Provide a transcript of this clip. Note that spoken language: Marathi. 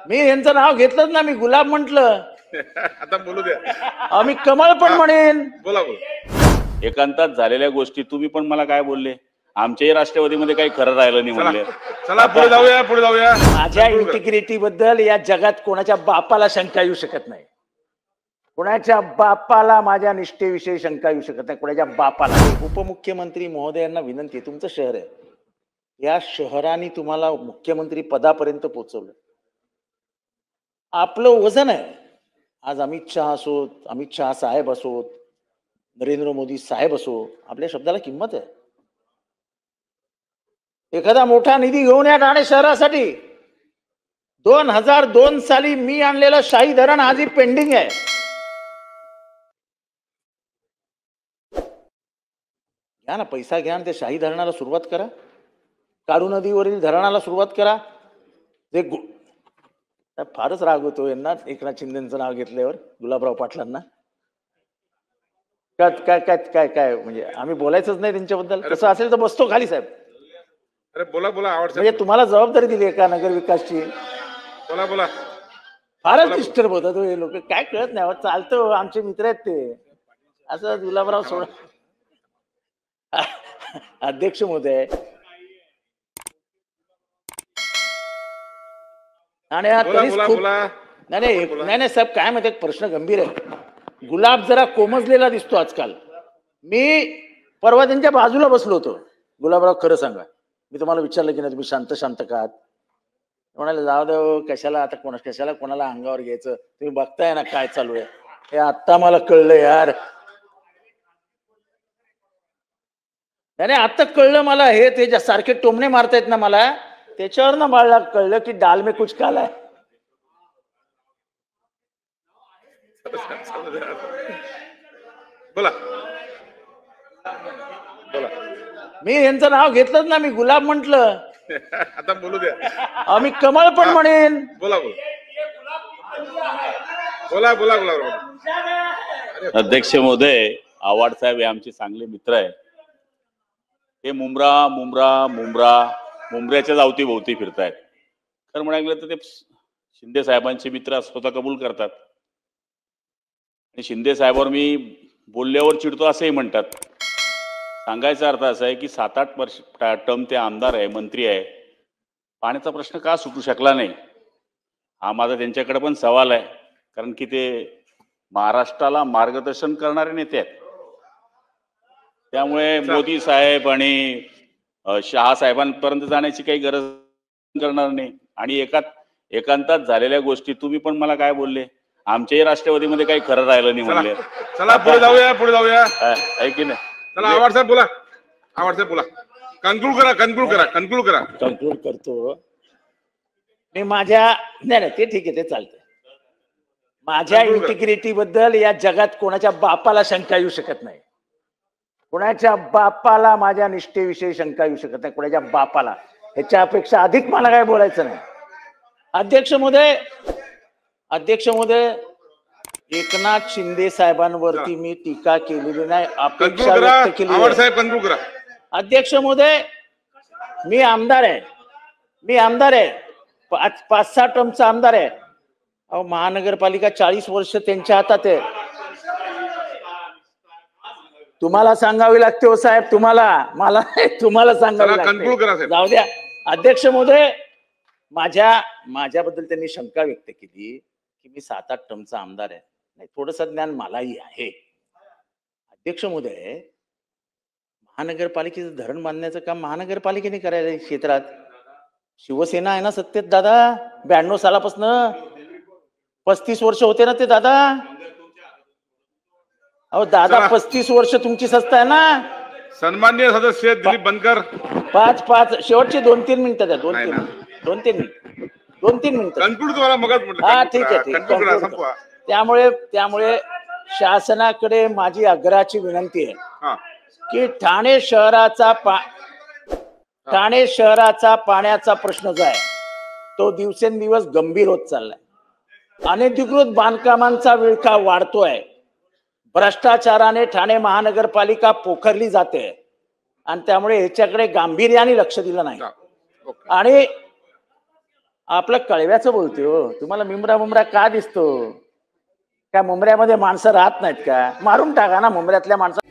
मी यांचं नाव घेतलंच ना, मी गुलाब म्हटलं. आता बोलू द्या. आम्ही कमळ पण म्हणेन. बोला बोला. एकांतात झालेल्या गोष्टी तुम्ही पण मला काय बोलले, आमच्याही राष्ट्रवादीमध्ये काही खरं राहिलं नाही म्हणले. चला पुढे जाऊया, पुढे जाऊया. माझ्या इंटिग्रिटी बद्दल या जगात कोणाच्या बापाला शंका येऊ शकत नाही. कोणाच्या बापाला माझ्या निष्ठेविषयी शंका येऊ शकत नाही, कोणाच्या बापाला. उपमुख्यमंत्री महोदयांना विनंती आहे, तुमचं शहर आहे, या शहराने तुम्हाला मुख्यमंत्री पदापर्यंत पोहोचवलं. आपलं वजन आहे. आज अमित शहा असोत, अमित शहा साहेब असोत, नरेंद्र मोदी साहेब असो, आपल्या शब्दाला किंमत आहे. एखादा मोठा निधी घेऊन या ठाणे शहरासाठी. 2002 साली मी आणलेलं शाही धरण आजही पेंडिंग आहे. घ्या ना, पैसा घ्या आणि ते शाही धरणाला सुरुवात करा. काळू नदीवरील धरणाला सुरुवात करा. जे फारच राग होतो यांना एकनाथ शिंदेचं नाव घेतल्यावर, गुलाबराव पाटलांना. काय काय काय काय काय म्हणजे आम्ही बोलायचंच नाही त्यांच्याबद्दल. कसं असेल तर बसतो खाली साहेब. अरे बोला बोला, आवडतं. म्हणजे तुम्हाला जबाबदारी दिली आहे का नगर विकासची? बोला बोला. फारच डिस्टर्ब होतात हे लोक, काय कळत नाही. चालतं, आमचे मित्र आहेत ते. असं गुलाबराव सोड. अध्यक्ष महोदय, आणि नाही साहेब, काय माहिती, प्रश्न गंभीर आहे. गुलाब जरा कोमजलेला दिसतो आजकाल. मी परवा त्यांच्या बाजूला बसलो होतो. गुलाबराव खरं सांगा, मी तुम्हाला विचारलं की नाही तुम्ही शांत शांत का आहात? म्हणाले जाऊ दे, कशाला आता कशाला कोणाला अंगावर घ्यायचं, तुम्ही बघताय ना काय चालू आहे. हे आत्ता मला कळलं यार. नाही आता कळलं मला. हे ते सारखे टोमणे मारतायत ना मला, त्याच्यावर ना मला कळलं की डाल में कुछ काला है. बोला बोला. मी यांचं नाव घेतलंच ना, मी गुलाब म्हटलं. आता बोलू द्या. आम्ही कमळ पण म्हणेन. बोला बोला बोला बोला बोला. अध्यक्ष महोदय, आव्हाड साहेब हे आमचे चांगले मित्र आहे. ते मुंबऱ्याच्याच अवतीभोवती फिरतायत. खरं म्हणायला गेलं तर ते शिंदे साहेबांचे मित्र स्वतः कबूल करतात. आणि शिंदे साहेबांवर मी बोलल्यावर चिडतो असंही म्हणतात. सांगायचा अर्थ असा आहे की 7-8 वर्ष टर्म ते आमदार आहे, मंत्री आहे, पाण्याचा प्रश्न का सुटू शकला नाही, हा माझा त्यांच्याकडे पण सवाल आहे. कारण की ते महाराष्ट्राला मार्गदर्शन करणारे नेते आहेत. त्यामुळे मोदी साहेब आणि शहा साहेबांपर्यंत जाण्याची काही गरज करणार नाही. आणि एकांतात झालेल्या गोष्टी तुम्ही पण मला काय बोलले, आमच्याही राष्ट्रवादीमध्ये काही खरं राहिलं नाही म्हणले. चला पुढे जाऊया, पुढे जाऊया. आहे की नाही? चला आव्हाड साहेब बोला, आव्हाड साहेब बोला. कन्क्लूड करा. कन्क्लूड करतो मी माझ्या. नाही ते ठीक आहे, ते चालतंय. माझ्या इंटिग्रिटी बद्दल या जगात कोणाच्या बापाला शंका येऊ शकत नाही. कोणाच्या बापाला माझ्या निष्ठेविषयी शंका येऊ शकत नाही, कोणाच्या बापाला. ह्याच्या अपेक्षा अधिक मला काय बोलायचं नाही. अध्यक्ष महोदय, एकनाथ शिंदे साहेबांवरती मी टीका केलेली नाही, अपेक्षा व्यक्त केली. आव्हाड साहेब कन्क्लूड करा. अध्यक्ष महोदय, मी आमदार आहे. 5-6 टर्मचा आमदार आहे. अहो, महानगरपालिका 40 वर्ष त्यांच्या हातात आहे. तुम्हाला सांगावी लागते हो साहेब, तुम्हाला सांगावी लागते. जाऊ द्या. अध्यक्ष महोदय, माझ्याबद्दल त्यांनी शंका व्यक्त केली की मी 7-8 टर्मचा आमदार आहे. नाही, थोडंसं ज्ञान मलाही आहे. अध्यक्ष महोदय, महानगरपालिकेचं धरण बांधण्याचं काम महानगरपालिकेने करायला क्षेत्रात. शिवसेना आहे ना सत्तेत दादा, 92 सालापासून. 35 वर्ष होते ना ते दादा. अहो दादा, 35 वर्ष तुमची संस्था आहे ना. सन्माननीय सदस्य दिलीप बनकर, 5 शेवटचे 2-3 मिनिटं द्या. 2-3 मिनिटं. कन्क्लूड तुम्हाला मगच म्हटलं. हा ठीक आहे. त्यामुळे शासनाकडे माझी आग्रहाची विनंती आहे की ठाणे शहराचा पाण्याचा प्रश्न जो आहे तो दिवसेंदिवस गंभीर होत चाललाय. अनधिकृत बांधकामांचा विळखा वाढतोय. भ्रष्टाचाराने ठाणे महानगरपालिका पोखरली जाते आणि त्यामुळे ह्याच्याकडे गांभीर्याने लक्ष दिलं नाही. आपलं कळव्याचं बोलतोय हो. तुम्हाला मुंबरा मुंबरा का दिसतो? त्या मुंबऱ्यामध्ये माणसं राहत नाहीत का? मारून टाका ना मुंबऱ्यातल्या माणसं.